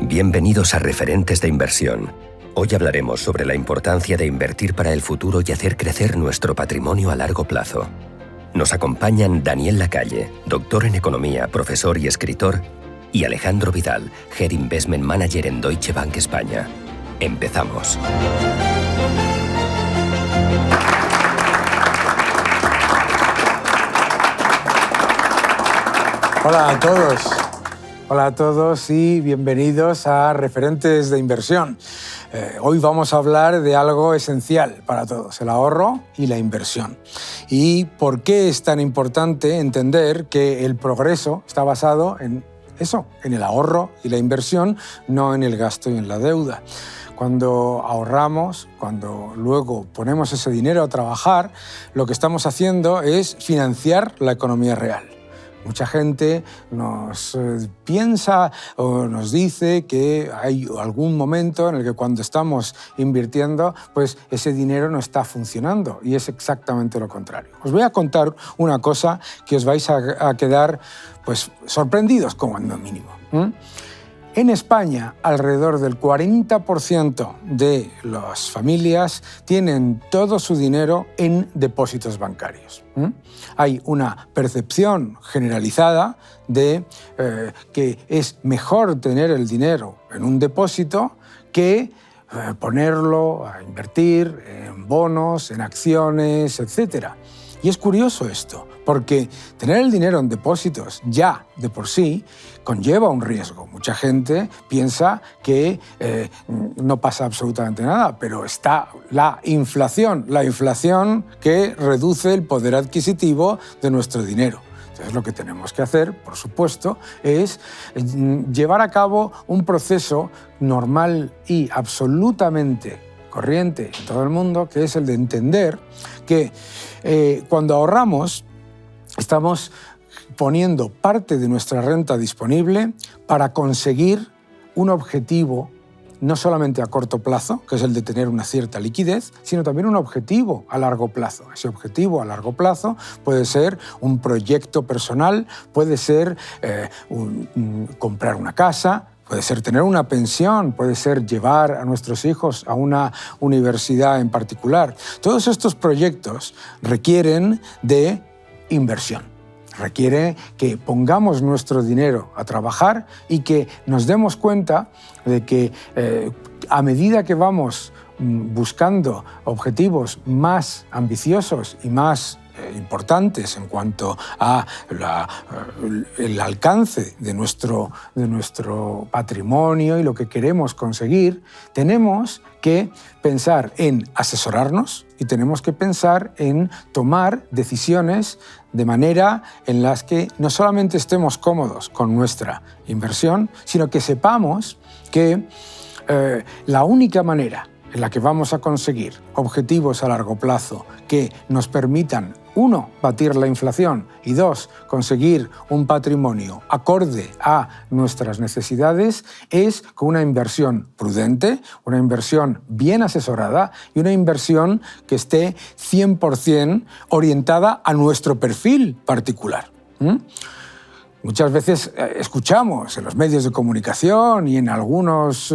Bienvenidos a Referentes de Inversión. Hoy hablaremos sobre la importancia de invertir para el futuro y hacer crecer nuestro patrimonio a largo plazo. Nos acompañan Daniel Lacalle, doctor en Economía, profesor y escritor, y Alejandro Vidal, Head Investment Manager en Deutsche Bank España. Empezamos. Hola a todos. Hola a todos y bienvenidos a Referentes de Inversión. Hoy vamos a hablar de algo esencial para todos, el ahorro y la inversión. Y por qué es tan importante entender que el progreso está basado en eso, en el ahorro y la inversión, no en el gasto y en la deuda. Cuando ahorramos, cuando luego ponemos ese dinero a trabajar, lo que estamos haciendo es financiar la economía real. Mucha gente nos piensa o nos dice que hay algún momento en el que cuando estamos invirtiendo, pues ese dinero no está funcionando, y es exactamente lo contrario. Os voy a contar una cosa que os vais a quedar pues, sorprendidos como mínimo. En España, alrededor del 40% de las familias tienen todo su dinero en depósitos bancarios. Hay una percepción generalizada de que es mejor tener el dinero en un depósito que ponerlo a invertir en bonos, en acciones, etc. Y es curioso esto, porque tener el dinero en depósitos ya de por sí conlleva un riesgo. Mucha gente piensa que no pasa absolutamente nada, pero está la inflación que reduce el poder adquisitivo de nuestro dinero. Entonces, lo que tenemos que hacer, por supuesto, es llevar a cabo un proceso normal y absolutamente corriente en todo el mundo, que es el de entender que cuando ahorramos estamos poniendo parte de nuestra renta disponible para conseguir un objetivo no solamente a corto plazo, que es el de tener una cierta liquidez, sino también un objetivo a largo plazo. Ese objetivo a largo plazo puede ser un proyecto personal, puede ser comprar una casa, puede ser tener una pensión, puede ser llevar a nuestros hijos a una universidad en particular. Todos estos proyectos requieren de inversión. Requiere que pongamos nuestro dinero a trabajar y que nos demos cuenta de que a medida que vamos buscando objetivos más ambiciosos y más importantes en cuanto a el alcance de nuestro patrimonio y lo que queremos conseguir, tenemos que pensar en asesorarnos y tenemos que pensar en tomar decisiones de manera en las que no solamente estemos cómodos con nuestra inversión, sino que sepamos que la única manera en la que vamos a conseguir objetivos a largo plazo que nos permitan, uno, batir la inflación y dos, conseguir un patrimonio acorde a nuestras necesidades, es con una inversión prudente, una inversión bien asesorada y una inversión que esté 100% orientada a nuestro perfil particular. Muchas veces escuchamos en los medios de comunicación y en algunas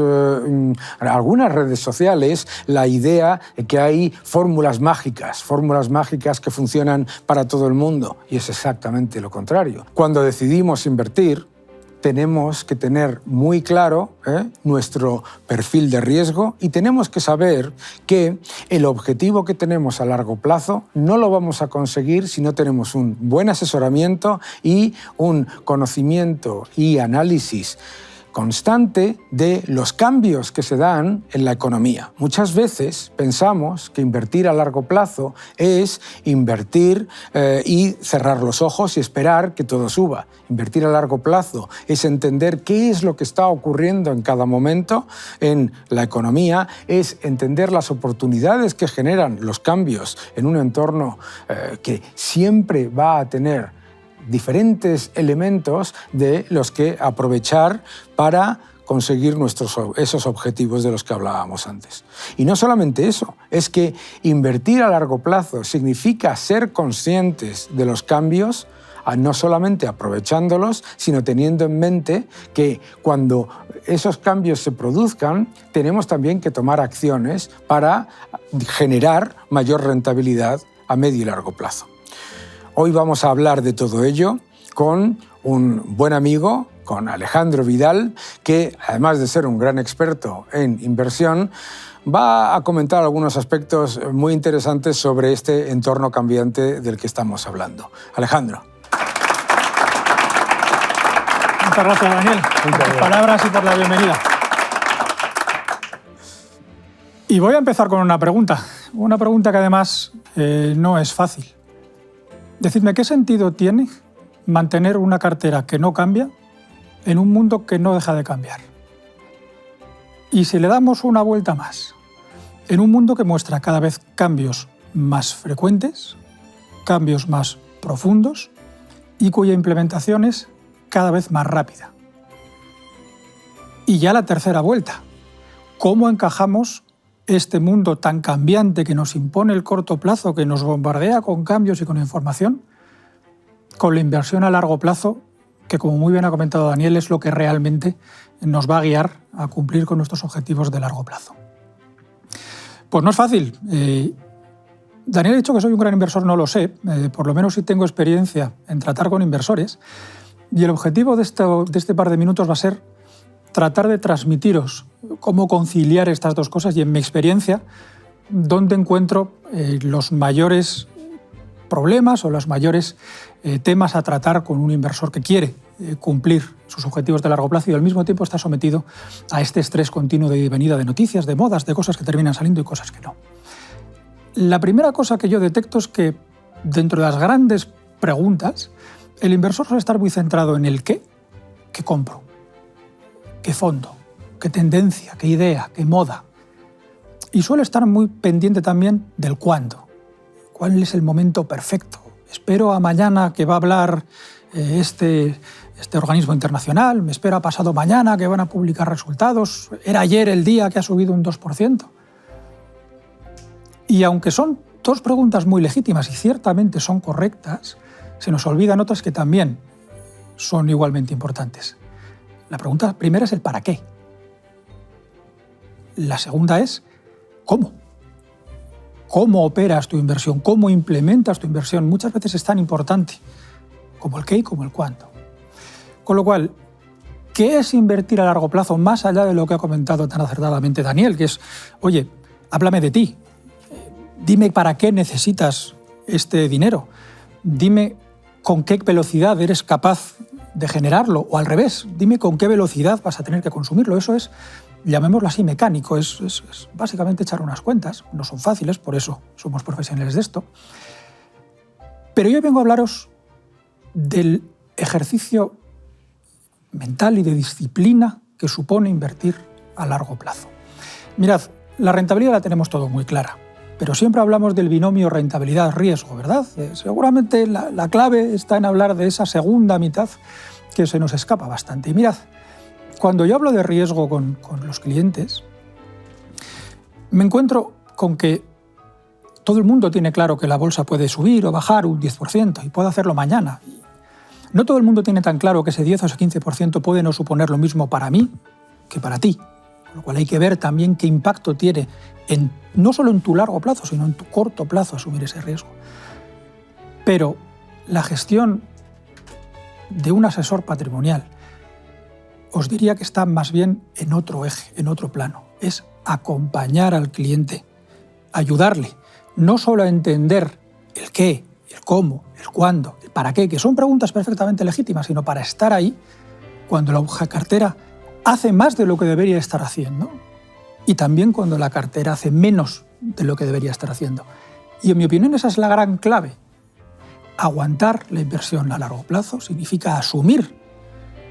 redes sociales la idea de que hay fórmulas mágicas que funcionan para todo el mundo, y es exactamente lo contrario. Cuando decidimos invertir, tenemos que tener muy claro nuestro perfil de riesgo y tenemos que saber que el objetivo que tenemos a largo plazo no lo vamos a conseguir si no tenemos un buen asesoramiento y un conocimiento y análisis constante de los cambios que se dan en la economía. Muchas veces pensamos que invertir a largo plazo es invertir y cerrar los ojos y esperar que todo suba. Invertir a largo plazo es entender qué es lo que está ocurriendo en cada momento en la economía, es entender las oportunidades que generan los cambios en un entorno que siempre va a tener diferentes elementos de los que aprovechar para conseguir esos objetivos de los que hablábamos antes. Y no solamente eso, es que invertir a largo plazo significa ser conscientes de los cambios no solamente aprovechándolos, sino teniendo en mente que cuando esos cambios se produzcan, tenemos también que tomar acciones para generar mayor rentabilidad a medio y largo plazo. Hoy vamos a hablar de todo ello con un buen amigo, con Alejandro Vidal, que además de ser un gran experto en inversión, va a comentar algunos aspectos muy interesantes sobre este entorno cambiante del que estamos hablando. Alejandro. Muchas gracias, Daniel, por tus palabras y por la bienvenida. Y voy a empezar con una pregunta que además no es fácil. Decidme, ¿qué sentido tiene mantener una cartera que no cambia en un mundo que no deja de cambiar? Y si le damos una vuelta más, en un mundo que muestra cada vez cambios más frecuentes, cambios más profundos y cuya implementación es cada vez más rápida. Y ya la tercera vuelta, ¿cómo encajamos este mundo tan cambiante que nos impone el corto plazo, que nos bombardea con cambios y con información, con la inversión a largo plazo, que como muy bien ha comentado Daniel, es lo que realmente nos va a guiar a cumplir con nuestros objetivos de largo plazo? Pues no es fácil. Daniel ha dicho que soy un gran inversor, no lo sé, por lo menos sí tengo experiencia en tratar con inversores, y el objetivo de este par de minutos va a ser tratar de transmitiros cómo conciliar estas dos cosas y, en mi experiencia, dónde encuentro los mayores problemas o los mayores temas a tratar con un inversor que quiere cumplir sus objetivos de largo plazo y al mismo tiempo está sometido a este estrés continuo de venida de noticias, de modas, de cosas que terminan saliendo y cosas que no. La primera cosa que yo detecto es que dentro de las grandes preguntas, el inversor suele estar muy centrado en el qué compro, qué fondo, qué tendencia, qué idea, qué moda. Y suele estar muy pendiente también del cuándo. ¿Cuál es el momento perfecto? ¿Espero a mañana que va a hablar este organismo internacional? ¿Me espero a pasado mañana que van a publicar resultados? ¿Era ayer el día que ha subido un 2%? Y aunque son dos preguntas muy legítimas y ciertamente son correctas, se nos olvidan otras que también son igualmente importantes. La pregunta primera es el para qué. La segunda es ¿cómo? ¿Cómo operas tu inversión? ¿Cómo implementas tu inversión? Muchas veces es tan importante como el qué y como el cuándo. Con lo cual, ¿qué es invertir a largo plazo? Más allá de lo que ha comentado tan acertadamente Daniel, que es, oye, háblame de ti. Dime para qué necesitas este dinero. Dime con qué velocidad eres capaz de generarlo, o al revés, dime con qué velocidad vas a tener que consumirlo. Eso es, llamémoslo así, mecánico, es básicamente echar unas cuentas. No son fáciles, por eso somos profesionales de esto. Pero yo vengo a hablaros del ejercicio mental y de disciplina que supone invertir a largo plazo. Mirad, la rentabilidad la tenemos todo muy clara, pero siempre hablamos del binomio rentabilidad-riesgo, ¿verdad? Seguramente la clave está en hablar de esa segunda mitad que se nos escapa bastante. Y mirad, cuando yo hablo de riesgo con los clientes, me encuentro con que todo el mundo tiene claro que la bolsa puede subir o bajar un 10% y puede hacerlo mañana. No todo el mundo tiene tan claro que ese 10 o ese 15% puede no suponer lo mismo para mí que para ti. Con lo cual hay que ver también qué impacto tiene no solo en tu largo plazo, sino en tu corto plazo asumir ese riesgo. Pero la gestión de un asesor patrimonial os diría que está más bien en otro eje, en otro plano. Es acompañar al cliente, ayudarle, no solo a entender el qué, el cómo, el cuándo, el para qué, que son preguntas perfectamente legítimas, sino para estar ahí cuando la cartera hace más de lo que debería estar haciendo y también cuando la cartera hace menos de lo que debería estar haciendo. Y en mi opinión esa es la gran clave. Aguantar la inversión a largo plazo significa asumir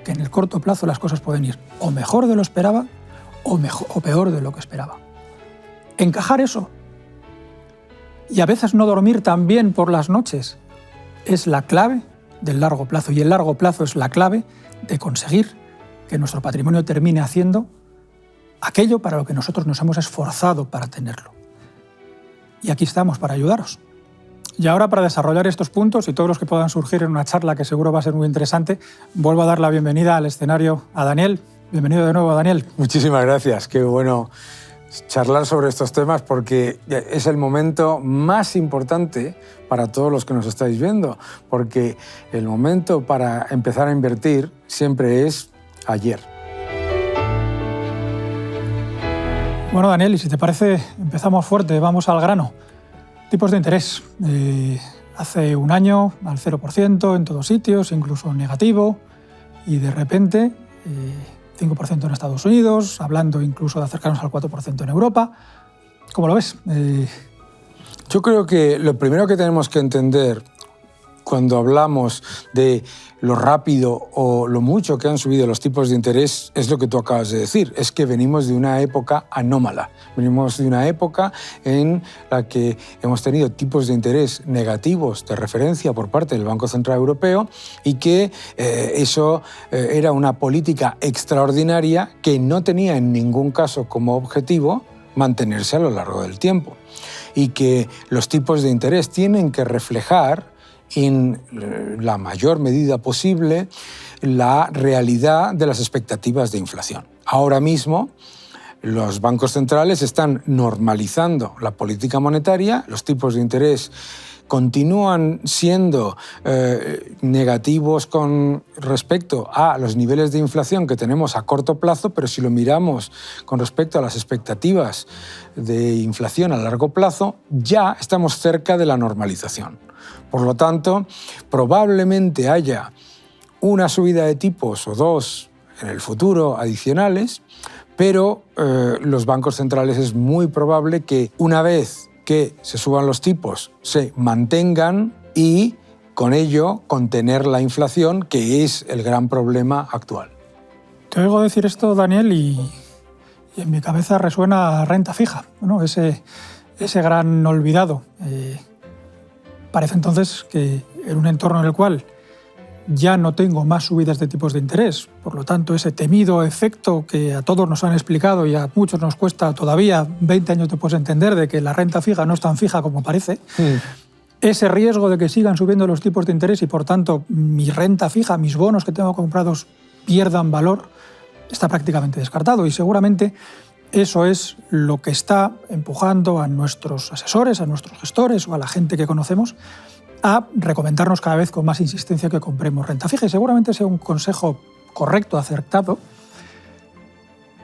que en el corto plazo las cosas pueden ir o mejor de lo esperaba o peor de lo que esperaba. Encajar eso y a veces no dormir tan bien por las noches es la clave del largo plazo, y el largo plazo es la clave de conseguir que nuestro patrimonio termine haciendo aquello para lo que nosotros nos hemos esforzado para tenerlo. Y aquí estamos para ayudaros. Y ahora, para desarrollar estos puntos y todos los que puedan surgir en una charla que seguro va a ser muy interesante, vuelvo a dar la bienvenida al escenario a Daniel. Bienvenido de nuevo, Daniel. Muchísimas gracias. Qué bueno charlar sobre estos temas porque es el momento más importante para todos los que nos estáis viendo, porque el momento para empezar a invertir siempre es ayer. Bueno, Daniel, y si te parece, empezamos fuerte, vamos al grano. Tipos de interés. Hace un año al 0% en todos sitios, incluso negativo, y de repente 5% en Estados Unidos, hablando incluso de acercarnos al 4% en Europa. ¿Cómo lo ves? Yo creo que lo primero que tenemos que entender cuando hablamos de lo rápido o lo mucho que han subido los tipos de interés es lo que tú acabas de decir, es que venimos de una época anómala, venimos de una época en la que hemos tenido tipos de interés negativos de referencia por parte del Banco Central Europeo y que eso era una política extraordinaria que no tenía en ningún caso como objetivo mantenerse a lo largo del tiempo y que los tipos de interés tienen que reflejar en la mayor medida posible la realidad de las expectativas de inflación. Ahora mismo, los bancos centrales están normalizando la política monetaria, los tipos de interés continúan siendo negativos con respecto a los niveles de inflación que tenemos a corto plazo, pero si lo miramos con respecto a las expectativas de inflación a largo plazo, ya estamos cerca de la normalización. Por lo tanto, probablemente haya una subida de tipos o dos en el futuro adicionales, pero los bancos centrales es muy probable que una vez que se suban los tipos se mantengan y con ello contener la inflación, que es el gran problema actual. Te oigo decir esto, Daniel, y en mi cabeza resuena renta fija, ¿no? Ese gran olvidado. Parece entonces que en un entorno en el cual ya no tengo más subidas de tipos de interés, por lo tanto ese temido efecto que a todos nos han explicado y a muchos nos cuesta todavía 20 años después entender de que la renta fija no es tan fija como parece, ese riesgo de que sigan subiendo los tipos de interés y por tanto mi renta fija, mis bonos que tengo comprados pierdan valor, está prácticamente descartado y seguramente eso es lo que está empujando a nuestros asesores, a nuestros gestores o a la gente que conocemos a recomendarnos cada vez con más insistencia que compremos renta fija. Y seguramente sea un consejo correcto, acertado,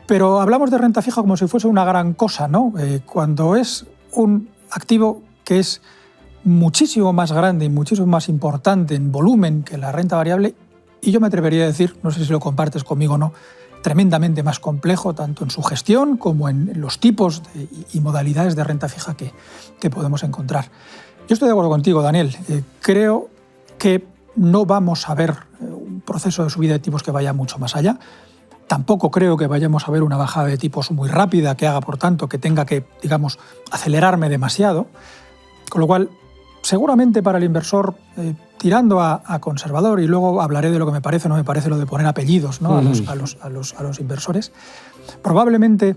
pero hablamos de renta fija como si fuese una gran cosa, ¿no? Cuando es un activo que es muchísimo más grande y muchísimo más importante en volumen que la renta variable, y yo me atrevería a decir, no sé si lo compartes conmigo o no, tremendamente más complejo tanto en su gestión como en los tipos y modalidades de renta fija que podemos encontrar. Yo estoy de acuerdo contigo, Daniel. Creo que no vamos a ver un proceso de subida de tipos que vaya mucho más allá. Tampoco creo que vayamos a ver una bajada de tipos muy rápida que haga, por tanto, que tenga que, digamos, acelerarme demasiado. Con lo cual, seguramente para el inversor, tirando a conservador, y luego hablaré de lo que me parece o no me parece lo de poner apellidos, ¿no? a los inversores, probablemente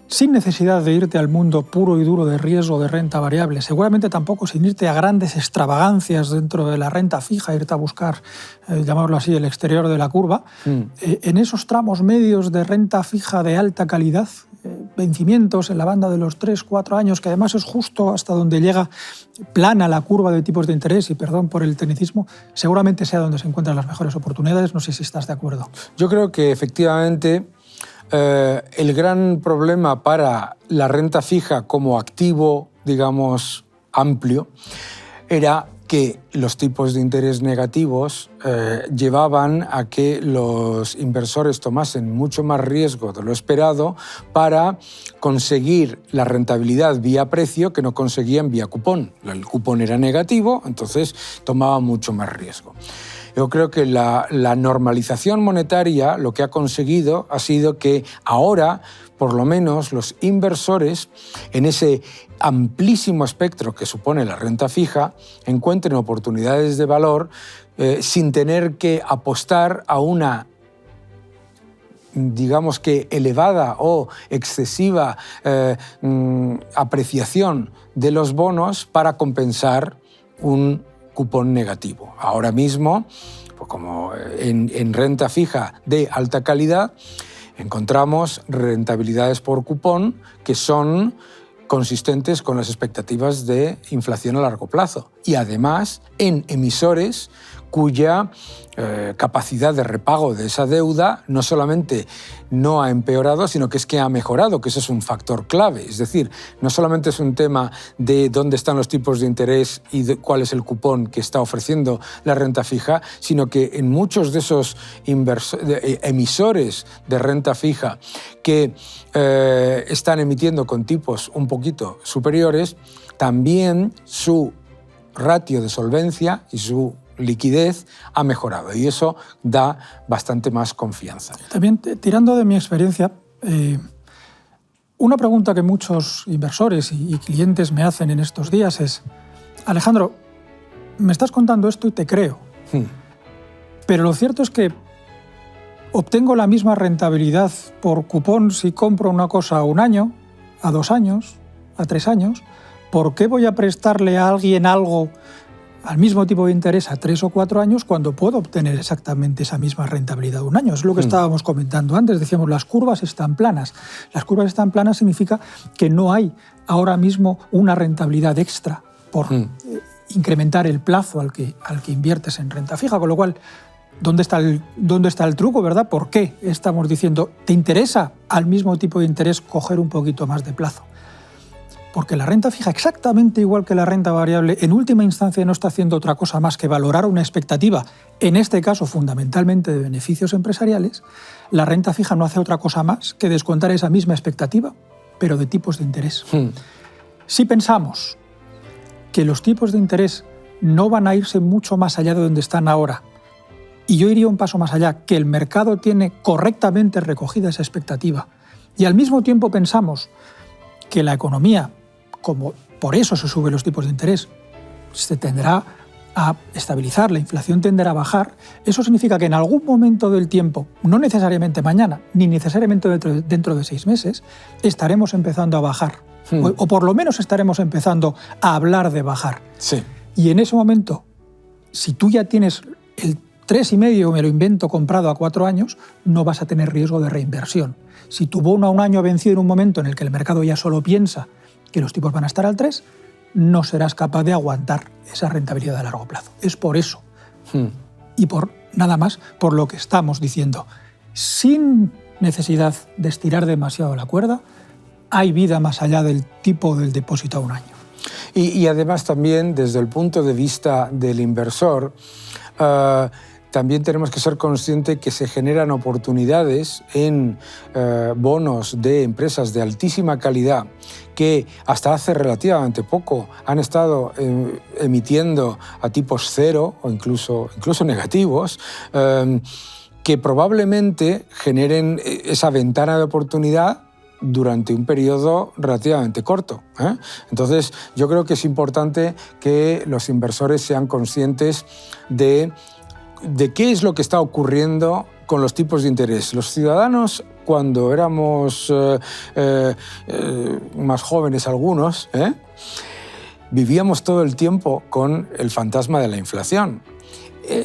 sin necesidad de irte al mundo puro y duro de riesgo de renta variable, seguramente tampoco sin irte a grandes extravagancias dentro de la renta fija, irte a buscar, llamarlo así, el exterior de la curva, en esos tramos medios de renta fija de alta calidad, vencimientos en la banda de los 3-4 años, que además es justo hasta donde llega plana la curva de tipos de interés, y perdón por el tecnicismo, seguramente sea donde se encuentran las mejores oportunidades. No sé si estás de acuerdo. Yo creo que efectivamente el gran problema para la renta fija como activo, digamos, amplio, era que los tipos de interés negativos llevaban a que los inversores tomasen mucho más riesgo de lo esperado para conseguir la rentabilidad vía precio que no conseguían vía cupón. El cupón era negativo, entonces tomaban mucho más riesgo. Yo creo que la normalización monetaria lo que ha conseguido ha sido que ahora, por lo menos, los inversores en ese amplísimo espectro que supone la renta fija encuentren oportunidades de valor sin tener que apostar a una digamos que elevada o excesiva apreciación de los bonos para compensar un cupón negativo. Ahora mismo, pues como en renta fija de alta calidad, encontramos rentabilidades por cupón que son consistentes con las expectativas de inflación a largo plazo y además en emisores cuya capacidad de repago de esa deuda no solamente no ha empeorado, sino que es que ha mejorado, que eso es un factor clave. Es decir, no solamente es un tema de dónde están los tipos de interés y cuál es el cupón que está ofreciendo la renta fija, sino que en muchos de esos emisores de renta fija que están emitiendo con tipos un poquito superiores, también su ratio de solvencia y su liquidez ha mejorado y eso da bastante más confianza. También, tirando de mi experiencia, una pregunta que muchos inversores y clientes me hacen en estos días es: Alejandro, me estás contando esto y te creo, pero lo cierto es que obtengo la misma rentabilidad por cupón si compro una cosa a 1 año, a 2 años, a 3 años. ¿Por qué voy a prestarle a alguien algo al mismo tipo de interés a 3 o 4 años cuando puedo obtener exactamente esa misma rentabilidad de 1 año? Es lo que estábamos comentando antes. Decíamos, las curvas están planas. Las curvas están planas significa que no hay ahora mismo una rentabilidad extra por incrementar el plazo al que inviertes en renta fija. Con lo cual, ¿dónde está el truco, verdad? ¿Por qué estamos diciendo, te interesa al mismo tipo de interés coger un poquito más de plazo? Porque la renta fija, exactamente igual que la renta variable, en última instancia no está haciendo otra cosa más que valorar una expectativa, en este caso fundamentalmente de beneficios empresariales. La renta fija no hace otra cosa más que descontar esa misma expectativa, pero de tipos de interés. Si pensamos que los tipos de interés no van a irse mucho más allá de donde están ahora, y yo iría un paso más allá, que el mercado tiene correctamente recogida esa expectativa, y al mismo tiempo pensamos que la economía, como por eso se suben los tipos de interés, se tendrá a estabilizar, la inflación tenderá a bajar, eso significa que en algún momento del tiempo, no necesariamente mañana, ni necesariamente dentro de 6 meses, estaremos empezando a bajar, o por lo menos estaremos empezando a hablar de bajar. Sí. Y en ese momento, si tú ya tienes el 3,5, me lo invento, comprado a 4 años, no vas a tener riesgo de reinversión. Si tu bono a 1 año ha vencido en un momento en el que el mercado ya solo piensa que los tipos van a estar al 3, no serás capaz de aguantar esa rentabilidad a largo plazo. Es por eso. Y por nada más, por lo que estamos diciendo. Sin necesidad de estirar demasiado la cuerda, hay vida más allá del tipo del depósito a 1 año. Y además también, desde el punto de vista del inversor, también tenemos que ser conscientes que se generan oportunidades en bonos de empresas de altísima calidad que hasta hace relativamente poco han estado emitiendo a tipos cero o incluso negativos, que probablemente generen esa ventana de oportunidad durante un periodo relativamente corto. Entonces, yo creo que es importante que los inversores sean conscientes de qué es lo que está ocurriendo con los tipos de interés. Los ciudadanos, cuando éramos más jóvenes algunos, vivíamos todo el tiempo con el fantasma de la inflación.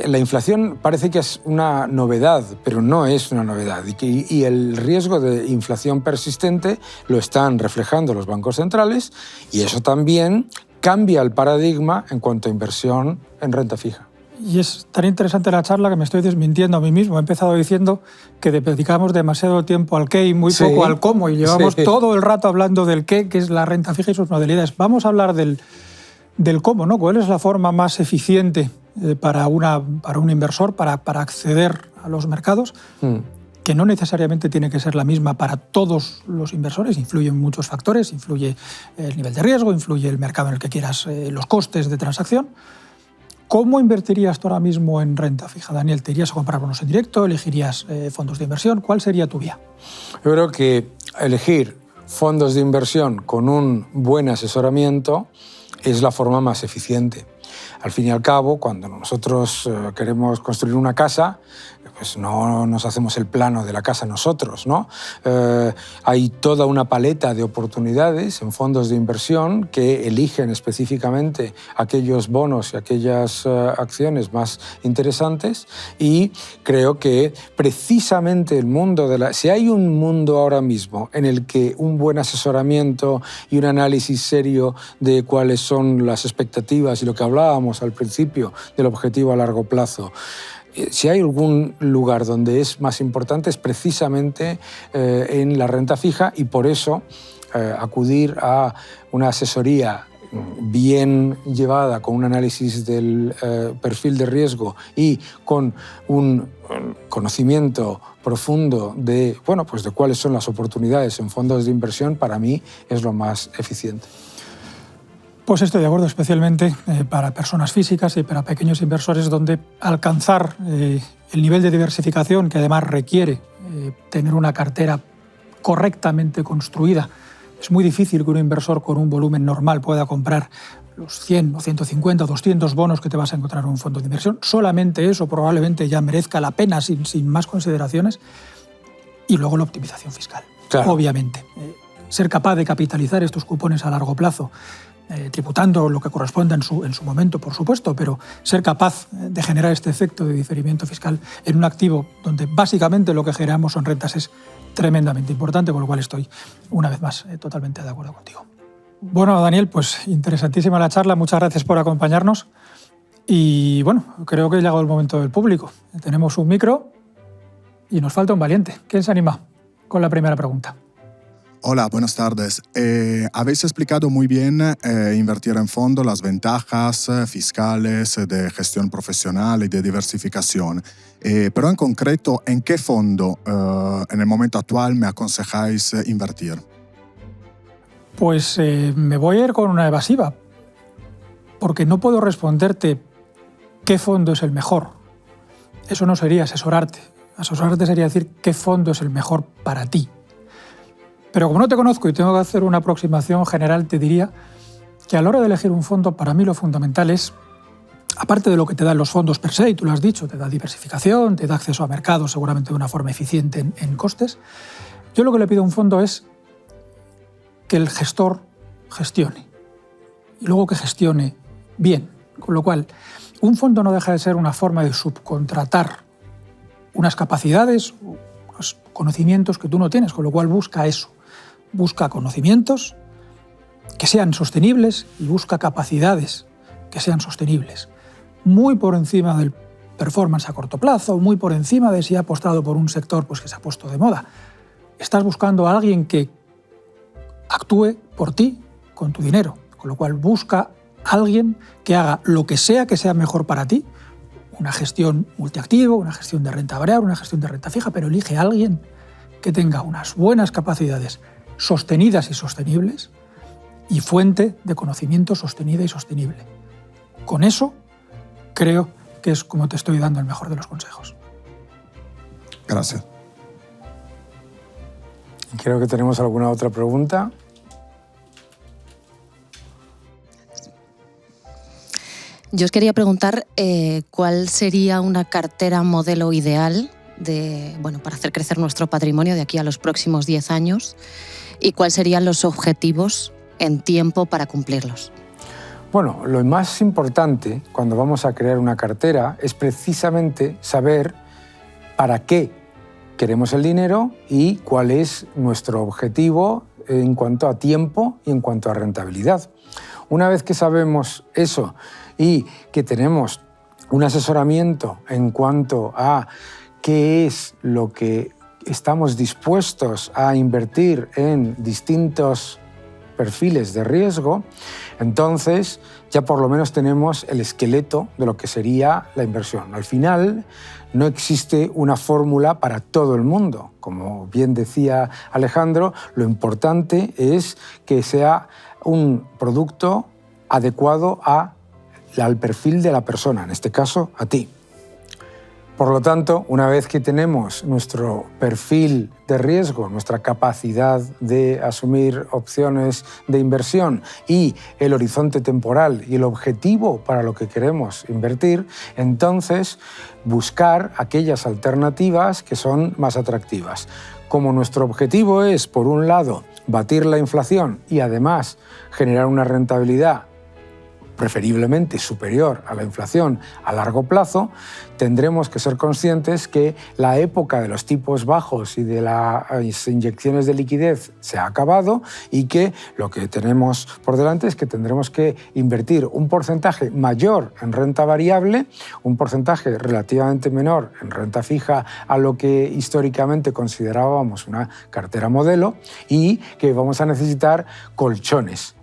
La inflación parece que es una novedad, pero no es una novedad. Y el riesgo de inflación persistente lo están reflejando los bancos centrales y eso también cambia el paradigma en cuanto a inversión en renta fija. Y es tan interesante la charla que me estoy desmintiendo a mí mismo. He empezado diciendo que dedicamos demasiado tiempo al qué y muy poco al cómo, y llevamos todo el rato hablando del qué, que es la renta fija y sus modalidades. Vamos a hablar del cómo, ¿no? ¿Cuál es la forma más eficiente para un inversor para acceder a los mercados? Que no necesariamente tiene que ser la misma para todos los inversores, influyen muchos factores, influye el nivel de riesgo, influye el mercado en el que quieras, los costes de transacción. ¿Cómo invertirías tú ahora mismo en renta fija, Daniel? ¿Te irías a comprar bonos en directo? ¿Elegirías fondos de inversión? ¿Cuál sería tu vía? Yo creo que elegir fondos de inversión con un buen asesoramiento es la forma más eficiente. Al fin y al cabo, cuando nosotros queremos construir una casa, pues no nos hacemos el plano de la casa nosotros, ¿no? Hay toda una paleta de oportunidades en fondos de inversión que eligen específicamente aquellos bonos y aquellas acciones más interesantes, y creo que precisamente el mundo si hay un mundo ahora mismo en el que un buen asesoramiento y un análisis serio de cuáles son las expectativas y lo que hablábamos al principio del objetivo a largo plazo, si hay algún lugar donde es más importante es precisamente en la renta fija, y por eso acudir a una asesoría bien llevada, con un análisis del perfil de riesgo y con un conocimiento profundo de, bueno, pues de cuáles son las oportunidades en fondos de inversión, para mí es lo más eficiente. Pues estoy de acuerdo, especialmente para personas físicas y para pequeños inversores, donde alcanzar el nivel de diversificación que además requiere tener una cartera correctamente construida. Es muy difícil que un inversor con un volumen normal pueda comprar los 100 o 150 o 200 bonos que te vas a encontrar en un fondo de inversión. Solamente eso probablemente ya merezca la pena sin más consideraciones. Y luego la optimización fiscal, claro. Obviamente. Ser capaz de capitalizar estos cupones a largo plazo, tributando lo que corresponda en su momento, por supuesto, pero ser capaz de generar este efecto de diferimiento fiscal en un activo donde básicamente lo que generamos son rentas es tremendamente importante, con lo cual estoy, una vez más, totalmente de acuerdo contigo. Bueno, Daniel, pues interesantísima la charla, muchas gracias por acompañarnos y bueno, creo que ha llegado el momento del público. Tenemos un micro y nos falta un valiente. ¿Quién se anima con la primera pregunta? Hola, buenas tardes. Habéis explicado muy bien invertir en fondo, las ventajas fiscales de gestión profesional y de diversificación. Pero en concreto, ¿en qué fondo en el momento actual me aconsejáis invertir? Pues me voy a ir con una evasiva, porque no puedo responderte qué fondo es el mejor. Eso no sería asesorarte. Asesorarte sería decir qué fondo es el mejor para ti. Pero como no te conozco y tengo que hacer una aproximación general, te diría que a la hora de elegir un fondo, para mí lo fundamental es, aparte de lo que te dan los fondos per se, y tú lo has dicho, te da diversificación, te da acceso a mercados seguramente de una forma eficiente en costes, yo lo que le pido a un fondo es que el gestor gestione y luego que gestione bien. Con lo cual, un fondo no deja de ser una forma de subcontratar unas capacidades, unos conocimientos que tú no tienes, con lo cual busca eso. Busca conocimientos que sean sostenibles y busca capacidades que sean sostenibles. Muy por encima del performance a corto plazo, muy por encima de si ha apostado por un sector pues, que se ha puesto de moda. Estás buscando a alguien que actúe por ti con tu dinero, con lo cual busca a alguien que haga lo que sea mejor para ti, una gestión multiactivo, una gestión de renta variable, una gestión de renta fija, pero elige a alguien que tenga unas buenas capacidades sostenidas y sostenibles y fuente de conocimiento sostenida y sostenible. Con eso creo que es como te estoy dando el mejor de los consejos. Gracias. Creo que tenemos alguna otra pregunta. Yo os quería preguntar cuál sería una cartera modelo ideal para hacer crecer nuestro patrimonio de aquí a los próximos 10 años y cuáles serían los objetivos en tiempo para cumplirlos. Bueno, lo más importante cuando vamos a crear una cartera es precisamente saber para qué queremos el dinero y cuál es nuestro objetivo en cuanto a tiempo y en cuanto a rentabilidad. Una vez que sabemos eso y que tenemos un asesoramiento en cuanto a qué es lo que estamos dispuestos a invertir en distintos perfiles de riesgo, entonces ya por lo menos tenemos el esqueleto de lo que sería la inversión. Al final no existe una fórmula para todo el mundo. Como bien decía Alejandro, lo importante es que sea un producto adecuado al perfil de la persona, en este caso a ti. Por lo tanto, una vez que tenemos nuestro perfil de riesgo, nuestra capacidad de asumir opciones de inversión y el horizonte temporal y el objetivo para lo que queremos invertir, entonces buscar aquellas alternativas que son más atractivas. Como nuestro objetivo es, por un lado, batir la inflación y además generar una rentabilidad preferiblemente superior a la inflación a largo plazo, tendremos que ser conscientes que la época de los tipos bajos y de las inyecciones de liquidez se ha acabado y que lo que tenemos por delante es que tendremos que invertir un porcentaje mayor en renta variable, un porcentaje relativamente menor en renta fija a lo que históricamente considerábamos una cartera modelo y que vamos a necesitar colchones,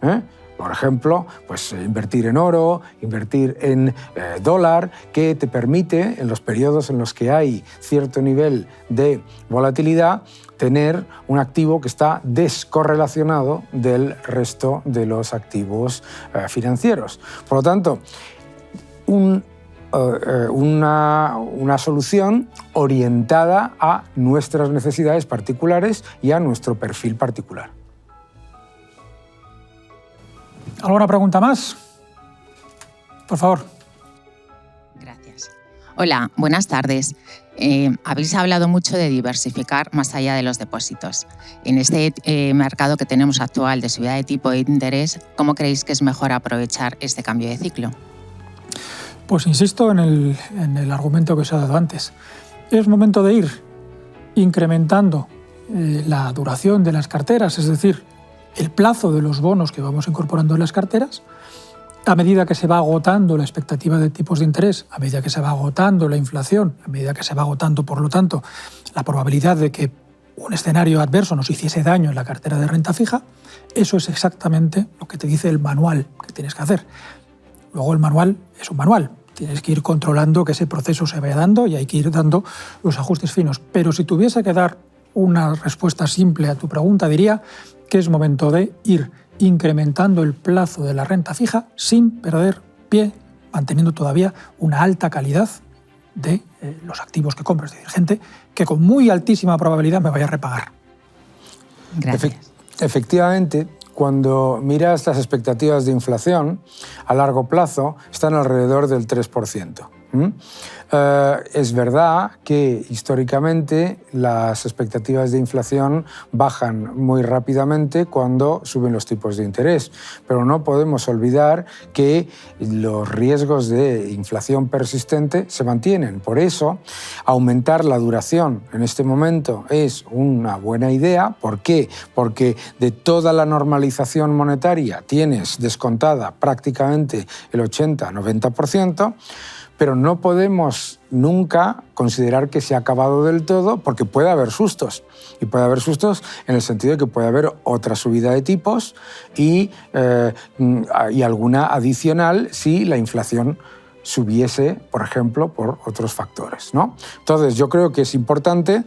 Por ejemplo, pues invertir en oro, invertir en dólar, que te permite, en los periodos en los que hay cierto nivel de volatilidad, tener un activo que está descorrelacionado del resto de los activos financieros. Por lo tanto, una solución orientada a nuestras necesidades particulares y a nuestro perfil particular. ¿Alguna pregunta más? Por favor. Gracias. Hola, buenas tardes. Habéis hablado mucho de diversificar más allá de los depósitos. En este mercado que tenemos actual de subida de tipo de interés, ¿cómo creéis que es mejor aprovechar este cambio de ciclo? Pues insisto en el argumento que os he dado antes. Es momento de ir incrementando la duración de las carteras, es decir, el plazo de los bonos que vamos incorporando en las carteras, a medida que se va agotando la expectativa de tipos de interés, a medida que se va agotando la inflación, a medida que se va agotando, por lo tanto, la probabilidad de que un escenario adverso nos hiciese daño en la cartera de renta fija, eso es exactamente lo que te dice el manual que tienes que hacer. Luego el manual es un manual. Tienes que ir controlando que ese proceso se vaya dando y hay que ir dando los ajustes finos. Pero si tuviese que dar una respuesta simple a tu pregunta, diría que es momento de ir incrementando el plazo de la renta fija sin perder pie, manteniendo todavía una alta calidad de los activos que compras. Es decir, gente que con muy altísima probabilidad me vaya a repagar. Gracias. Efectivamente, cuando miras las expectativas de inflación a largo plazo, están alrededor del 3%. Es verdad que históricamente las expectativas de inflación bajan muy rápidamente cuando suben los tipos de interés, pero no podemos olvidar que los riesgos de inflación persistente se mantienen. Por eso, aumentar la duración en este momento es una buena idea. ¿Por qué? Porque de toda la normalización monetaria tienes descontada prácticamente el 80-90%, pero no podemos nunca considerar que se ha acabado del todo porque puede haber sustos. Y puede haber sustos en el sentido de que puede haber otra subida de tipos y alguna adicional si la inflación subiese, por ejemplo, por otros factores, ¿no? Entonces, yo creo que es importante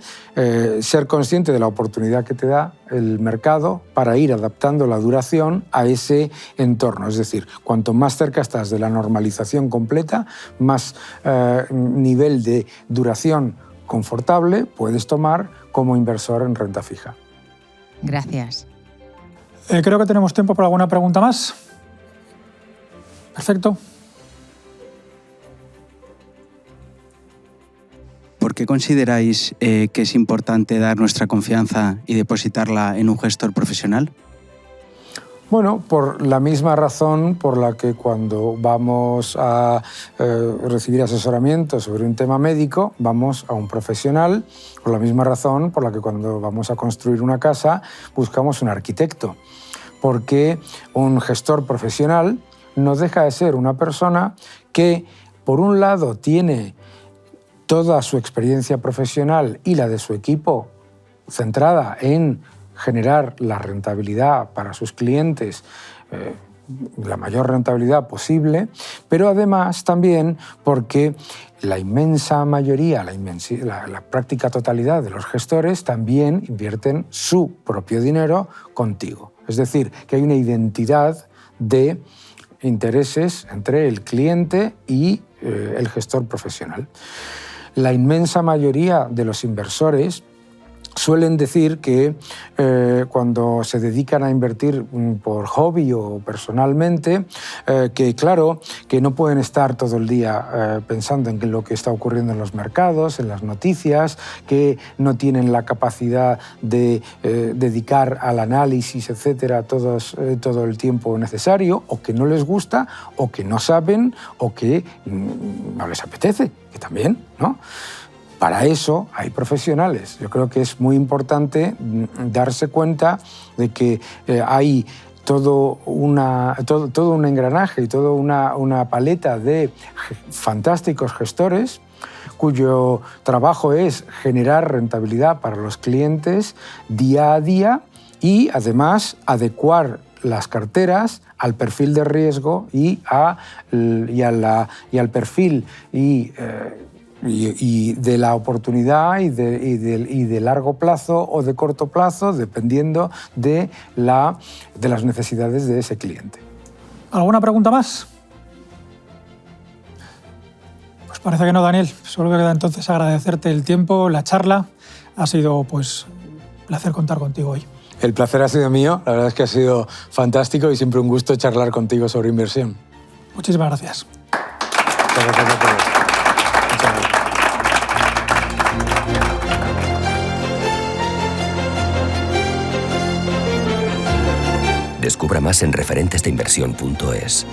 ser consciente de la oportunidad que te da el mercado para ir adaptando la duración a ese entorno. Es decir, cuanto más cerca estás de la normalización completa, más nivel de duración confortable puedes tomar como inversor en renta fija. Gracias. Creo que tenemos tiempo para alguna pregunta más. Perfecto. ¿Por qué consideráis que es importante dar nuestra confianza y depositarla en un gestor profesional? Bueno, por la misma razón por la que cuando vamos a recibir asesoramiento sobre un tema médico, vamos a un profesional, por la misma razón por la que cuando vamos a construir una casa, buscamos un arquitecto. Porque un gestor profesional no deja de ser una persona que, por un lado, tiene toda su experiencia profesional y la de su equipo centrada en generar la rentabilidad para sus clientes, la mayor rentabilidad posible, pero además también porque la inmensa mayoría, la práctica totalidad de los gestores también invierten su propio dinero contigo. Es decir, que hay una identidad de intereses entre el cliente y el gestor profesional. la inmensa mayoría de los inversores suelen decir que cuando se dedican a invertir por hobby o personalmente, que claro, que no pueden estar todo el día pensando en lo que está ocurriendo en los mercados, en las noticias, que no tienen la capacidad de dedicar al análisis, etcétera, todo el tiempo necesario, o que no les gusta, o que no saben, o que no les apetece, que también, ¿no? Para eso hay profesionales. Yo creo que es muy importante darse cuenta de que hay todo un engranaje y toda una paleta de fantásticos gestores cuyo trabajo es generar rentabilidad para los clientes día a día y además adecuar las carteras al perfil de riesgo y al perfil y de la oportunidad y de largo plazo o de corto plazo, dependiendo de las necesidades de ese cliente. ¿Alguna pregunta más? Pues parece que no, Daniel. Solo queda entonces agradecerte el tiempo, la charla. Ha sido pues un placer contar contigo hoy. El placer ha sido mío. La verdad es que ha sido fantástico y siempre un gusto charlar contigo sobre inversión. Muchísimas gracias. Muchas gracias a todos. Muchas gracias. Descubra más en referentesdeinversión.es.